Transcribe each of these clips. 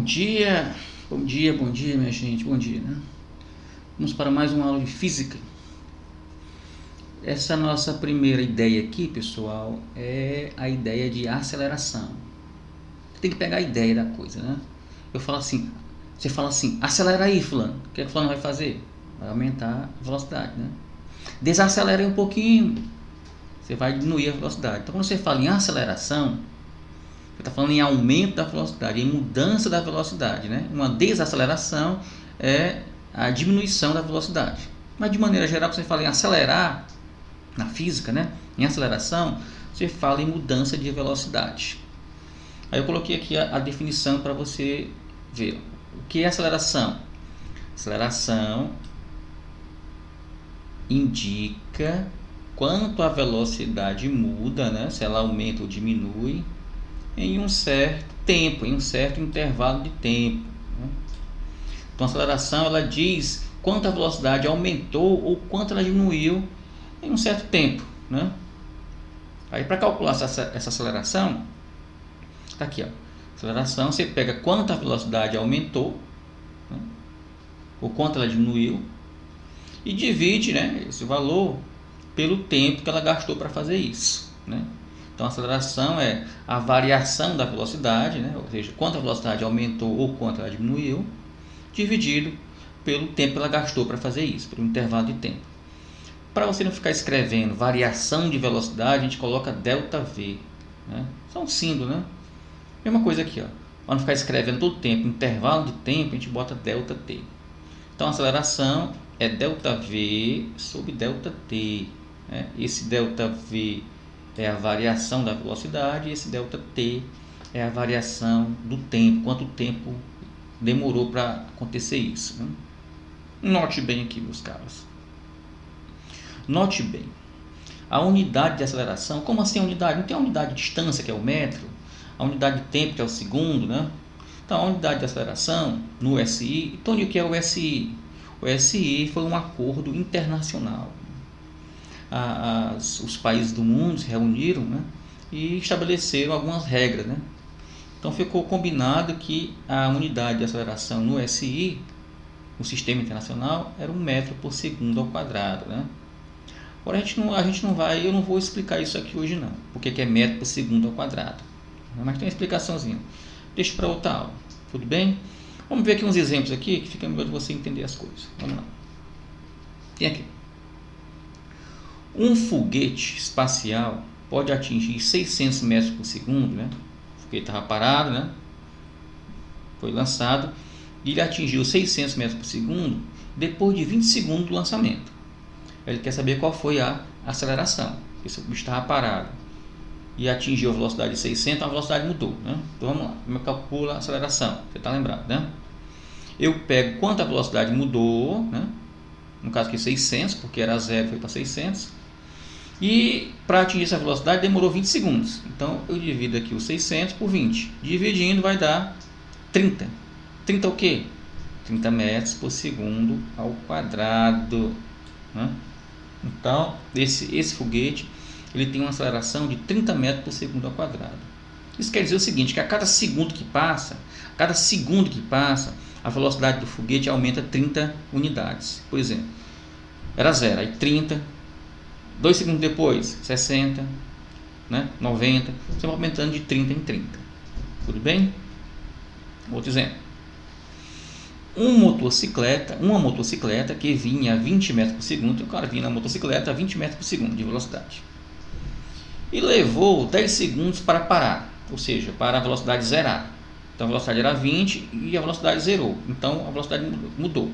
Bom dia, minha gente, bom dia, né? Vamos para mais uma aula de física. Essa nossa primeira ideia aqui, pessoal, é a ideia de aceleração. Tem que pegar a ideia da coisa, né? Você fala assim, acelera aí, fulano. O que é que fulano vai fazer? Vai aumentar a velocidade, né? Desacelera aí um pouquinho, você vai diminuir a velocidade. Então, quando você fala em aceleração, você está falando em aumento da velocidade, em mudança da velocidade, né? Uma desaceleração é a diminuição da velocidade. Mas de maneira geral, quando você fala em acelerar, na física, né? Em aceleração, você fala em mudança de velocidade. Aí eu coloquei aqui a definição para você ver. O que é aceleração? Aceleração indica quanto a velocidade muda, né? Se ela aumenta ou diminui em um certo tempo, em um certo intervalo de tempo, né? Então a aceleração ela diz quanto a velocidade aumentou ou quanto ela diminuiu em um certo tempo, né? Aí para calcular essa aceleração, tá aqui, ó. Aceleração, você pega quanto a velocidade aumentou, né? Ou quanto ela diminuiu e divide, né, esse valor pelo tempo que ela gastou para fazer isso, né? Então a aceleração é a variação da velocidade, né? Ou seja, quanto a velocidade aumentou ou quanto ela diminuiu, dividido pelo tempo que ela gastou para fazer isso, pelo intervalo de tempo. Para você não ficar escrevendo variação de velocidade, a gente coloca ΔV, né? Só um símbolo, né? Mesma coisa aqui, ó. Para não ficar escrevendo todo o tempo, intervalo de tempo, a gente bota ΔT. Então a aceleração é ΔV sobre ΔT, né? Esse ΔV é a variação da velocidade, e esse ΔT é a variação do tempo, quanto tempo demorou para acontecer isso, né? Note bem aqui, meus caros. Note bem. A unidade de aceleração, como assim a unidade? Não tem a unidade de distância, que é o metro, a unidade de tempo, que é o segundo, né? Então a unidade de aceleração no SI, então o que é o SI? O SI foi um acordo internacional. Os países do mundo se reuniram, né, e estabeleceram algumas regras, né? Então ficou combinado que a unidade de aceleração no SI, no sistema internacional, era 1 metro por segundo ao quadrado, né? Agora eu não vou explicar isso aqui hoje não, porque é metro por segundo ao quadrado, mas tem uma explicaçãozinha. Deixa para outra aula, tudo bem? Vamos ver aqui uns exemplos aqui que fica melhor de você entender as coisas. Vamos lá. Tem aqui. Um foguete espacial pode atingir 600 metros por segundo, né? O foguete estava parado, né? Foi lançado e ele atingiu 600 metros por segundo depois de 20 segundos do lançamento. Ele quer saber qual foi a aceleração. Esse bicho estava parado e atingiu a velocidade de 600, a velocidade mudou, né? Então vamos lá, como eu calculo a aceleração? Você está lembrado, né? Eu pego quanto a velocidade mudou, né? No caso aqui 600, porque era 0, foi para 600. E para atingir essa velocidade demorou 20 segundos. Então eu divido aqui o 600 por 20. Dividindo vai dar 30. 30 o quê? 30 metros por segundo ao quadrado, né? Então esse foguete ele tem uma aceleração de 30 metros por segundo ao quadrado. Isso quer dizer o seguinte, que a cada segundo que passa, a velocidade do foguete aumenta 30 unidades. Por exemplo, era 0, aí 30, 2 segundos depois, 60, né? 90, sempre aumentando de 30 em 30. Tudo bem? Outro exemplo. Uma motocicleta que vinha a 20 metros por segundo, o cara vinha na motocicleta a 20 metros por segundo de velocidade. E levou 10 segundos para parar, ou seja, para a velocidade zerar. Então a velocidade era 20 e a velocidade zerou. Então a velocidade mudou.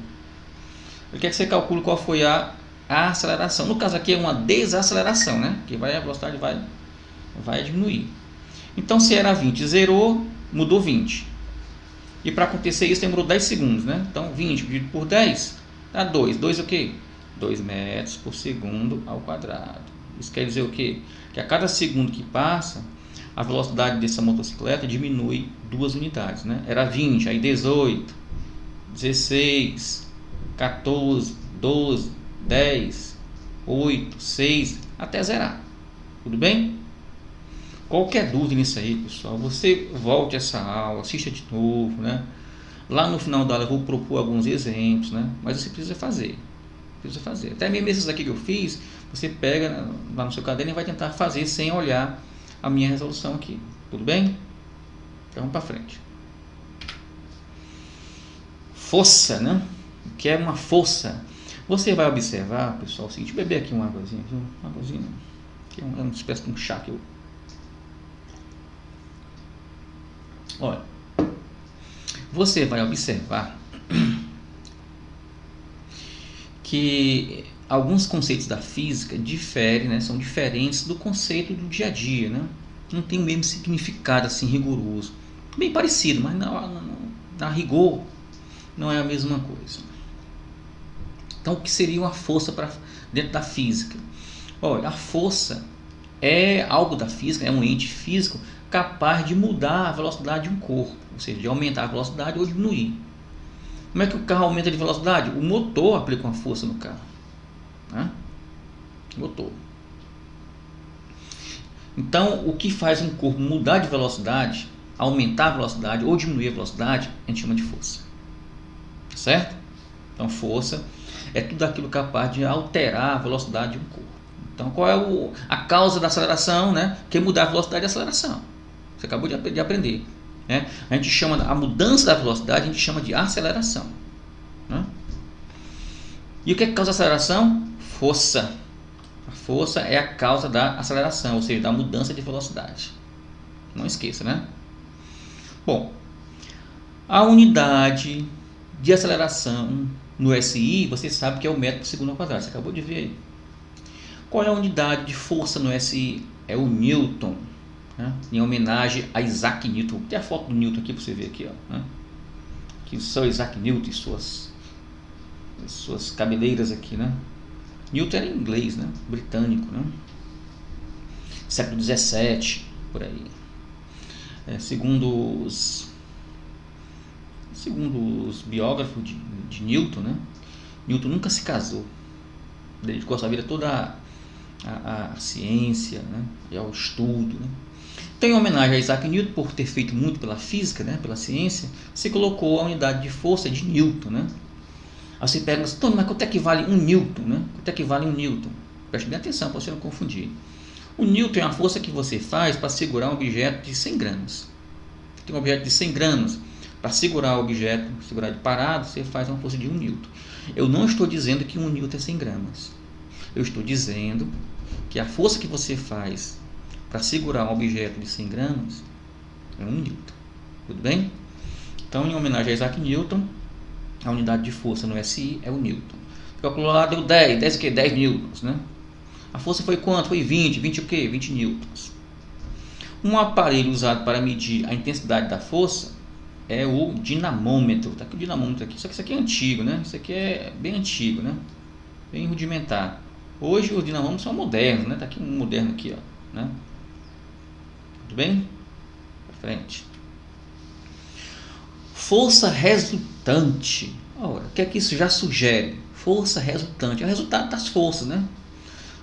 Ele quer que você calcule qual foi a aceleração. No caso aqui é uma desaceleração, né? Que a velocidade vai diminuir. Então se era 20, zerou, mudou 20. E para acontecer isso demorou 10 segundos, né? Então 20 dividido por 10 dá 2. 2 o quê? 2 metros por segundo ao quadrado. Isso quer dizer o quê? Que a cada segundo que passa, a velocidade dessa motocicleta diminui 2 unidades, né? Era 20, aí 18, 16, 14, 12, 10, 8, 6, até zerar. Tudo bem? Qualquer dúvida nisso aí, pessoal, você volte essa aula, assista de novo, né? Lá no final da aula eu vou propor alguns exemplos, né? Mas você precisa fazer. Até mesmo esses aqui que eu fiz, você pega lá no seu caderno e vai tentar fazer sem olhar a minha resolução aqui. Tudo bem? Então vamos para frente. Força, né? O que é uma força? Você vai observar, pessoal, o seguinte, beber aqui uma águazinha, viu? Uma águazinha, que é uma espécie de um chá que eu... Olha, você vai observar que alguns conceitos da física diferem, né? São diferentes do conceito do dia a dia, né? Não tem o mesmo significado assim rigoroso. Bem parecido, mas na rigor não é a mesma coisa. Então, o que seria uma força dentro da física? Olha, a força é algo da física, é um ente físico capaz de mudar a velocidade de um corpo, ou seja, de aumentar a velocidade ou diminuir. Como é que o carro aumenta de velocidade? O motor aplica uma força no carro, né? Motor. Então, o que faz um corpo mudar de velocidade, aumentar a velocidade ou diminuir a velocidade, a gente chama de força. Certo? Então, força é tudo aquilo capaz de alterar a velocidade de um corpo. Então, qual é a causa da aceleração, né? Que é mudar a velocidade de aceleração. Você acabou de aprender, né? A gente chama a mudança da velocidade, a gente chama de aceleração, né? E o que é que causa a aceleração? Força. A força é a causa da aceleração, ou seja, da mudança de velocidade. Não esqueça, né? Bom, a unidade de aceleração no SI, você sabe que é o metro por segundo ao quadrado. Você acabou de ver aí. Qual é a unidade de força no SI? É o Newton, né? Em homenagem a Isaac Newton. Tem a foto do Newton aqui para você ver aqui, ó, né? Que o Sir Isaac Newton e suas cabeleiras aqui, né? Newton era inglês, né? Britânico, né? Século 17, por aí. Segundo os biógrafos de Newton, né? Newton nunca se casou. Dedicou a sua vida toda à ciência, né? E ao estudo, né? Então, em homenagem a Isaac Newton, por ter feito muito pela física, né? Pela ciência, se colocou a unidade de força de Newton, né? Aí você pergunta, mas quanto é que vale um Newton, né? Quanto é que vale um Newton? Preste bem atenção para você não confundir. O Newton é a força que você faz para segurar um objeto de 100 gramas. Tem um objeto de 100 gramas, para segurar o objeto, segurar ele parado, você faz uma força de 1 Newton. Eu não estou dizendo que 1 Newton é 100 gramas. Eu estou dizendo que a força que você faz para segurar um objeto de 100 gramas é 1 Newton. Tudo bem? Então, em homenagem a Isaac Newton, a unidade de força no SI é o Newton. Calculou lá, deu 10 o quê? 10 newtons, né? A força foi quanto? Foi 20 o quê? 20 newtons. Um aparelho usado para medir a intensidade da força é o dinamômetro. Tá aqui o dinamômetro aqui. Só que isso aqui é antigo, né? Isso aqui é bem antigo, né? Bem rudimentar. Hoje os dinamômetros são modernos, né? Tá aqui um moderno aqui, ó, né? Tudo bem? Pra frente. Força resultante. Ora, o que é que isso já sugere? Força resultante é o resultado das forças, né?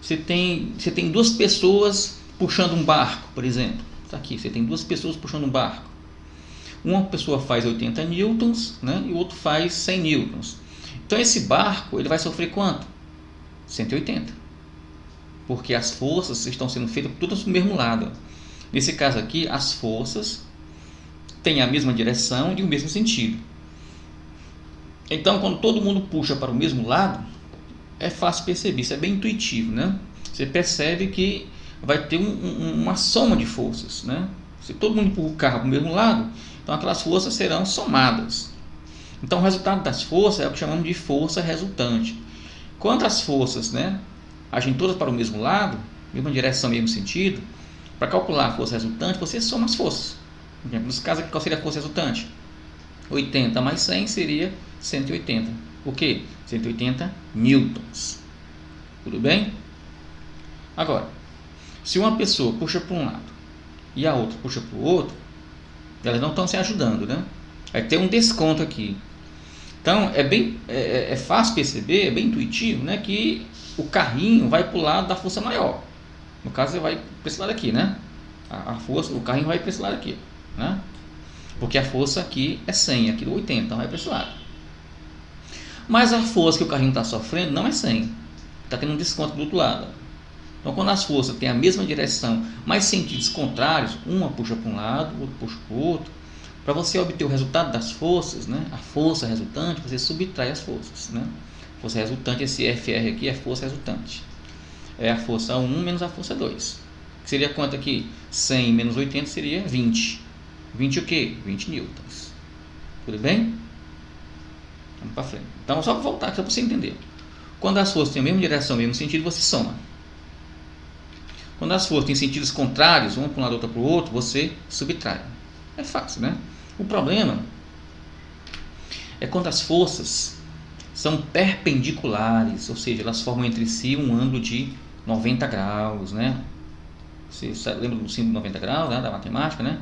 Você tem duas pessoas puxando um barco, por exemplo. Está aqui, você tem duas pessoas puxando um barco. Uma pessoa faz 80 newtons, né? E o outro faz 100 newtons. Então esse barco ele vai sofrer quanto? 180. Porque as forças estão sendo feitas todas do mesmo lado. Nesse caso aqui, as forças têm a mesma direção e o mesmo sentido. Então, quando todo mundo puxa para o mesmo lado, é fácil perceber, isso é bem intuitivo, né? Você percebe que vai ter uma soma de forças, né? Se todo mundo empurra o carro para o mesmo lado, então aquelas forças serão somadas. Então, o resultado das forças é o que chamamos de força resultante. Quando as forças, né, agem todas para o mesmo lado, mesma direção, mesmo sentido, para calcular a força resultante, você soma as forças. Por exemplo, nesse caso aqui, qual seria a força resultante? 80 mais 100 seria 180. O que? 180 newtons. Tudo bem? Agora, se uma pessoa puxa para um lado e a outra puxa para o outro, elas não estão se ajudando, né? Vai ter um desconto aqui. Então, é fácil perceber, é bem intuitivo, né, que o carrinho vai para o lado da força maior. No caso, ele vai para esse lado aqui, né? A força, o carrinho vai para esse lado aqui, né? Porque a força aqui é 100, aqui é 80, então vai para esse lado. Mas a força que o carrinho está sofrendo não é 100, está tendo um desconto do outro lado. Então, quando as forças têm a mesma direção, mas sentidos contrários, uma puxa para um lado, o outro puxa para o outro, para você obter o resultado das forças, né, a força resultante, você subtrai as forças. Né? Força resultante, esse FR aqui é força resultante. É a força 1 menos a força 2. Que seria quanto aqui? 100 menos 80 seria 20. 20 o quê? 20 newtons. Tudo bem? Vamos para frente. Então, só para voltar aqui, só para você entender. Quando as forças têm a mesma direção, o mesmo sentido, você soma. Quando as forças têm sentidos contrários, uma para um lado, outra para o outro, você subtrai. É fácil, né? O problema é quando as forças são perpendiculares, ou seja, elas formam entre si um ângulo de 90 graus, né? Você lembra do símbolo 90 graus, né, da matemática, né?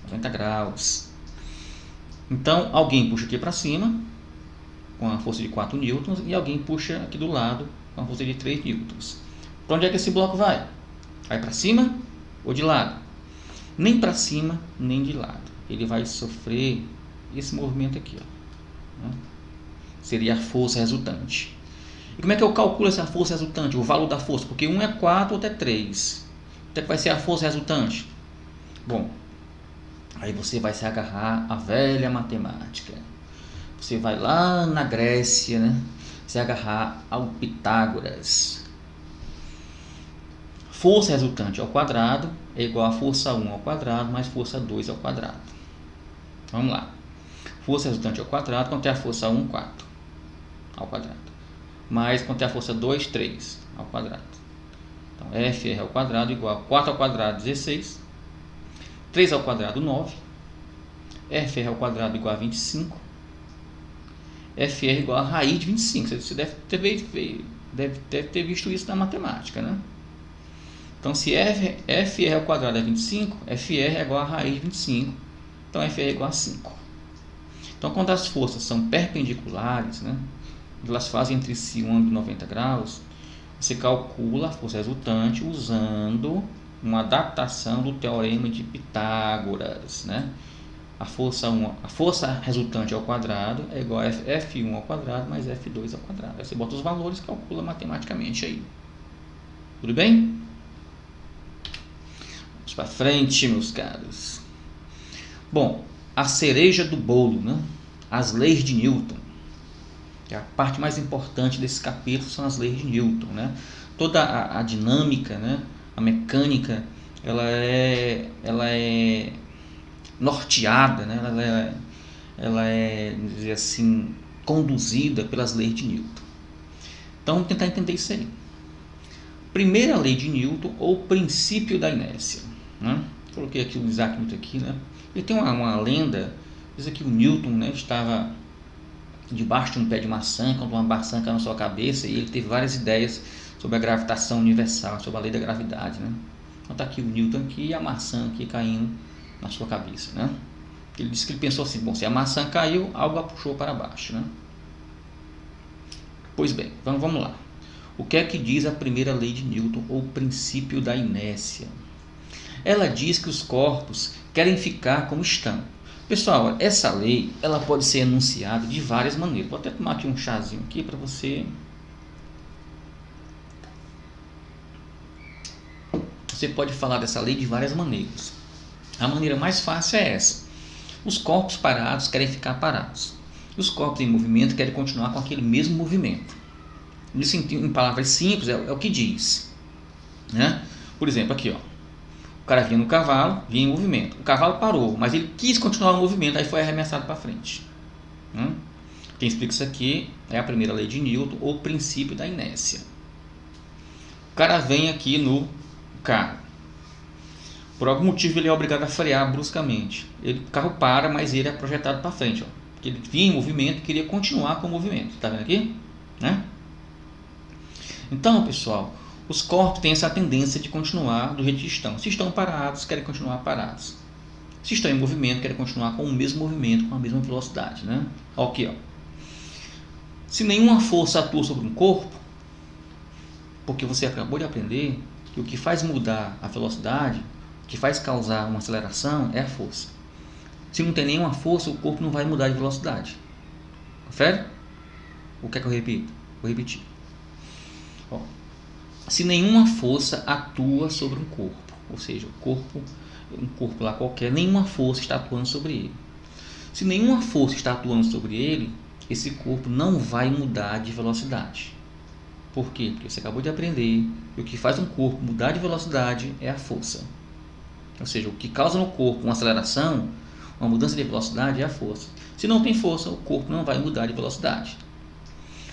90 graus. Então, alguém puxa aqui para cima com a força de 4 newtons e alguém puxa aqui do lado com a força de 3 newtons. Para onde é que esse bloco vai? Vai para cima ou de lado? Nem para cima, nem de lado. Ele vai sofrer esse movimento aqui, ó. Seria a força resultante. E como é que eu calculo essa força resultante? O valor da força? Porque um é 4, outro é 3. Quanto é que vai ser a força resultante? Bom, aí você vai se agarrar à velha matemática. Você vai lá na Grécia, né? Se agarrar ao Pitágoras. Força resultante ao quadrado é igual a força 1 ao quadrado mais força 2 ao quadrado. Vamos lá. Força resultante ao quadrado, quanto é a força 1? 4 ao quadrado. Mais quanto é a força 2? 3 ao quadrado. Então, FR ao quadrado igual a 4 ao quadrado, 16. 3 ao quadrado, 9. FR ao quadrado igual a 25. FR igual a raiz de 25. Você deve ter visto isso na matemática, né? Então, se FR ao quadrado é 25, FR é igual a raiz de 25. Então, FR é igual a 5. Então, quando as forças são perpendiculares, né, elas fazem entre si um ângulo de 90 graus, você calcula a força resultante usando uma adaptação do teorema de Pitágoras, né? A força resultante ao quadrado é igual a F1 ao quadrado mais F2 ao quadrado. Aí você bota os valores e calcula matematicamente aí. Tudo bem? Vamos para frente, meus caros. Bom, a cereja do bolo, né? As leis de Newton. A parte mais importante desse capítulo são as leis de Newton, né? Toda a dinâmica, né? A mecânica, ela é norteada, né? Ela é, vamos dizer assim, conduzida pelas leis de Newton. Então, vamos tentar entender isso aí. Primeira lei de Newton, ou princípio da inércia, né? Coloquei aqui o Isaac Newton aqui, né? Ele tem uma lenda, diz que o Newton, né, estava debaixo de um pé de maçã, quando uma maçã caiu na sua cabeça, e ele teve várias ideias sobre a gravitação universal, sobre a lei da gravidade, né? Então está aqui o Newton aqui e a maçã aqui caindo na sua cabeça, né? Ele disse que ele pensou assim, bom, se a maçã caiu, algo a puxou para baixo, né? Pois bem, então vamos lá. O que é que diz a primeira lei de Newton, ou princípio da inércia? Ela diz que os corpos querem ficar como estão. Pessoal, essa lei, ela pode ser enunciada de várias maneiras. Vou até tomar aqui um chazinho aqui para você. Você pode falar dessa lei de várias maneiras. A maneira mais fácil é essa. Os corpos parados querem ficar parados. Os corpos em movimento querem continuar com aquele mesmo movimento. Isso, em palavras simples, é o que diz, né? Por exemplo, aqui, ó. O cara vinha no cavalo, vinha em movimento. O cavalo parou, mas ele quis continuar o movimento, aí foi arremessado para frente. Quem explica isso aqui é a primeira lei de Newton, ou princípio da inércia. O cara vem aqui no carro. Por algum motivo ele é obrigado a frear bruscamente. O carro para, mas ele é projetado para frente. Ó. Porque ele vinha em movimento e queria continuar com o movimento. Está vendo aqui? Né? Então, pessoal, os corpos têm essa tendência de continuar do jeito que estão. Se estão parados, querem continuar parados. Se estão em movimento, querem continuar com o mesmo movimento, com a mesma velocidade, né? Aqui, ó. Se nenhuma força atua sobre um corpo, porque você acabou de aprender que o que faz mudar a velocidade que faz causar uma aceleração é a força. Se não tem nenhuma força, o corpo não vai mudar de velocidade. Confere? O que é que eu repito? Vou repetir. Ó, se nenhuma força atua sobre um corpo, ou seja, um corpo lá qualquer, nenhuma força está atuando sobre ele. Se nenhuma força está atuando sobre ele, esse corpo não vai mudar de velocidade. Por quê? Porque você acabou de aprender que o que faz um corpo mudar de velocidade é a força. Ou seja, o que causa no corpo uma aceleração, uma mudança de velocidade é a força. Se não tem força, o corpo não vai mudar de velocidade.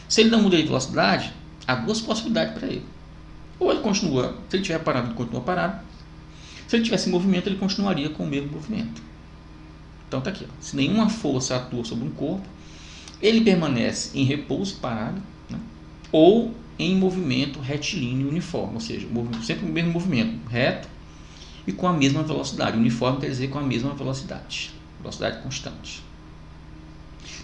Se ele não muda de velocidade, há duas possibilidades para ele. Ou ele continua, se ele estiver parado, ele continua parado. Se ele tivesse em movimento, ele continuaria com o mesmo movimento. Então está aqui. Ó. Se nenhuma força atua sobre um corpo, ele permanece em repouso parado, né? Ou em movimento retilíneo uniforme, ou seja, sempre o mesmo movimento, reto e com a mesma velocidade. Uniforme quer dizer com a mesma velocidade constante.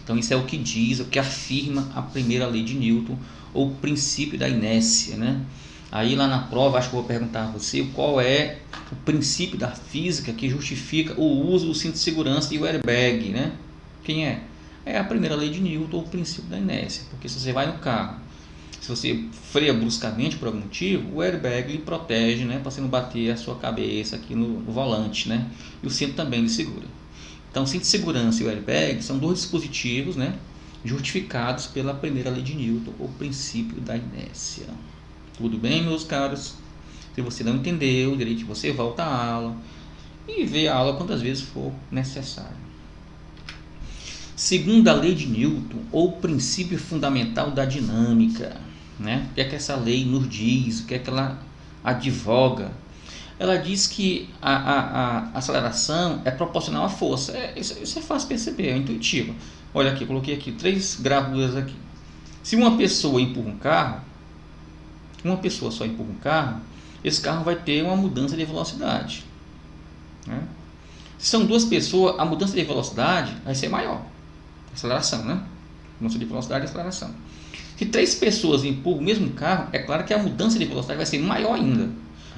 Então isso é o que diz, o que afirma a primeira lei de Newton, ou o princípio da inércia, né? Aí lá na prova, acho que eu vou perguntar a você qual é o princípio da física que justifica o uso do cinto de segurança e o airbag, né? Quem é? É a primeira lei de Newton, ou o princípio da inércia. Porque se você vai no carro, se você freia bruscamente por algum motivo, o airbag lhe protege, né? Para você não bater a sua cabeça aqui no volante, né? E o cinto também lhe segura. Então, o cinto de segurança e o airbag são dois dispositivos, né, justificados pela primeira lei de Newton, ou princípio da inércia. Tudo bem, meus caros? Se você não entendeu direito, você volta à aula e vê a aula quantas vezes for necessário. Segunda lei de Newton, ou princípio fundamental da dinâmica, né? O que é que essa lei nos diz? O que é que ela advoga? Ela diz que a aceleração é proporcional à força. Isso é fácil perceber, é intuitivo. Olha aqui, coloquei aqui 3 gravuras aqui. Se uma pessoa empurra um carro, uma pessoa só empurra um carro, esse carro vai ter uma mudança de velocidade, né? Se são 2 pessoas, a mudança de velocidade vai ser maior. Aceleração, né? Mudança de velocidade e aceleração. Se 3 pessoas empurram o mesmo carro, é claro que a mudança de velocidade vai ser maior ainda.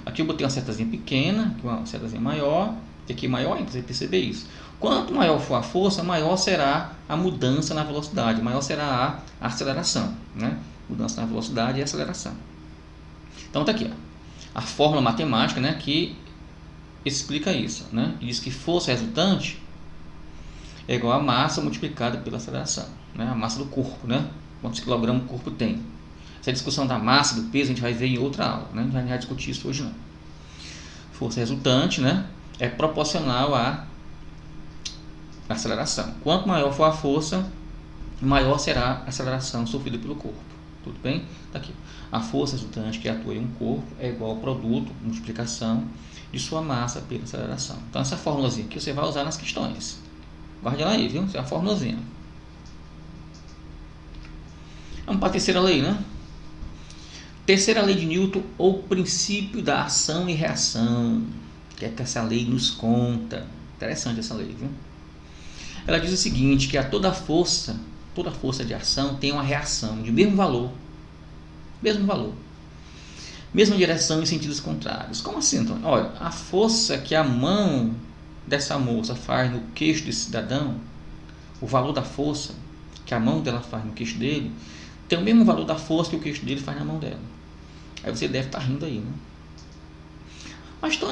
Aqui eu botei uma setazinha pequena, aqui uma setazinha maior, e aqui maior ainda, para você perceber isso. Quanto maior for a força, maior será a mudança na velocidade, maior será a aceleração, né? Mudança na velocidade e aceleração. Então está aqui, ó, a fórmula matemática, né, que explica isso, né? Diz que força resultante é igual a massa multiplicada pela aceleração, né? A massa do corpo, né? Quantos quilogramas o corpo tem. Essa discussão da massa, do peso, a gente vai ver em outra aula, né? A gente não vai discutir isso hoje não. Força resultante, né, é proporcional à aceleração. Quanto maior for a força, maior será a aceleração sofrida pelo corpo. Tudo bem? Tá aqui. A força resultante que atua em um corpo é igual ao produto, multiplicação, de sua massa pela aceleração. Então essa formulazinha aqui você vai usar nas questões. Guarde ela aí, viu? Essa é a formulazinha. Vamos para a terceira lei, né? Terceira lei de Newton, ou princípio da ação e reação. O que é que essa lei nos conta? Interessante essa lei, viu? Ela diz o seguinte, que toda força de ação tem uma reação de mesma valor, mesma direção em sentidos contrários. Como assim, Antônio? Olha, a força que a mão dessa moça faz no queixo desse cidadão, o valor da força que a mão dela faz no queixo dele, tem o mesmo valor da força que o queixo dele faz na mão dela. Aí você deve estar rindo aí, né? Mas então,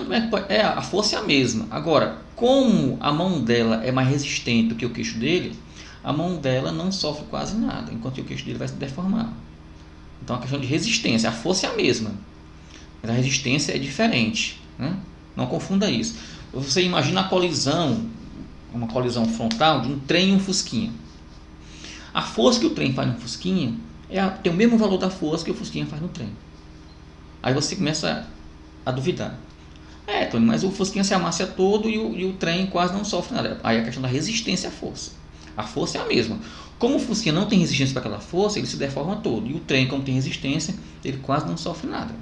a força é a mesma. Agora, como a mão dela é mais resistente do que o queixo dele, a mão dela não sofre quase nada, enquanto o queixo dele vai se deformar. Então, a questão de resistência, a força é a mesma, mas a resistência é diferente, né? Não confunda isso. Você imagina a colisão, uma colisão frontal de um trem e um fusquinha. A força que o trem faz no fusquinha tem o mesmo valor da força que o fusquinha faz no trem. Aí você começa a duvidar. Tony, mas o fusquinha se amassa todo e o trem quase não sofre nada. Aí a questão da resistência à força. A força é a mesma. Como o fusquinha não tem resistência para aquela força, ele se deforma todo. E o trem, como tem resistência, ele quase não sofre nada.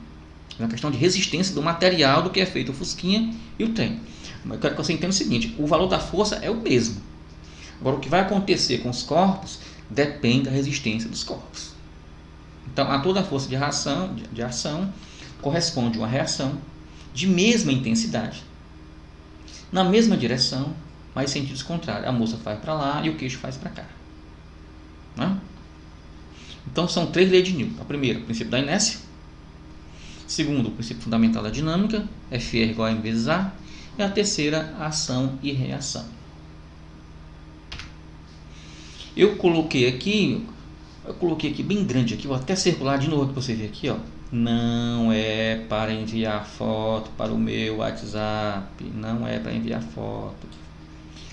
É uma questão de resistência do material do que é feito o fusquinha e o trem. Mas eu quero que você entenda o seguinte, o valor da força é o mesmo. Agora, o que vai acontecer com os corpos depende da resistência dos corpos. Então, a toda força de ação corresponde a uma reação de mesma intensidade, na mesma direção, mas em sentidos contrários. A moça faz para lá e o queixo faz para cá. Né? Então são 3 leis de Newton. A primeira, o princípio da inércia. Segundo, o princípio fundamental da dinâmica, F é igual a M vezes A. E a terceira, ação e reação. Eu coloquei aqui bem grande aqui, vou até circular de novo para você ver aqui, ó. Não é para enviar foto para o meu WhatsApp, não é para enviar foto.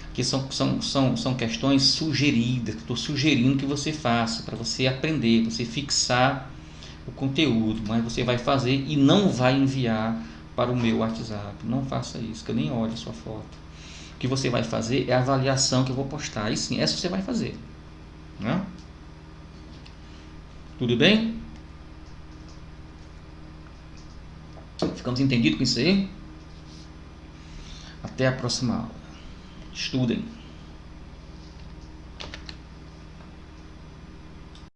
Aqui são questões sugeridas, que eu estou sugerindo que você faça, para você aprender, você fixar o conteúdo, mas você vai fazer e não vai enviar para o meu WhatsApp. Não faça isso, que eu nem olho a sua foto. O que você vai fazer é a avaliação que eu vou postar. Aí sim, essa você vai fazer. Né? Tudo bem? Ficamos entendidos com isso aí? Até a próxima aula. Estudem.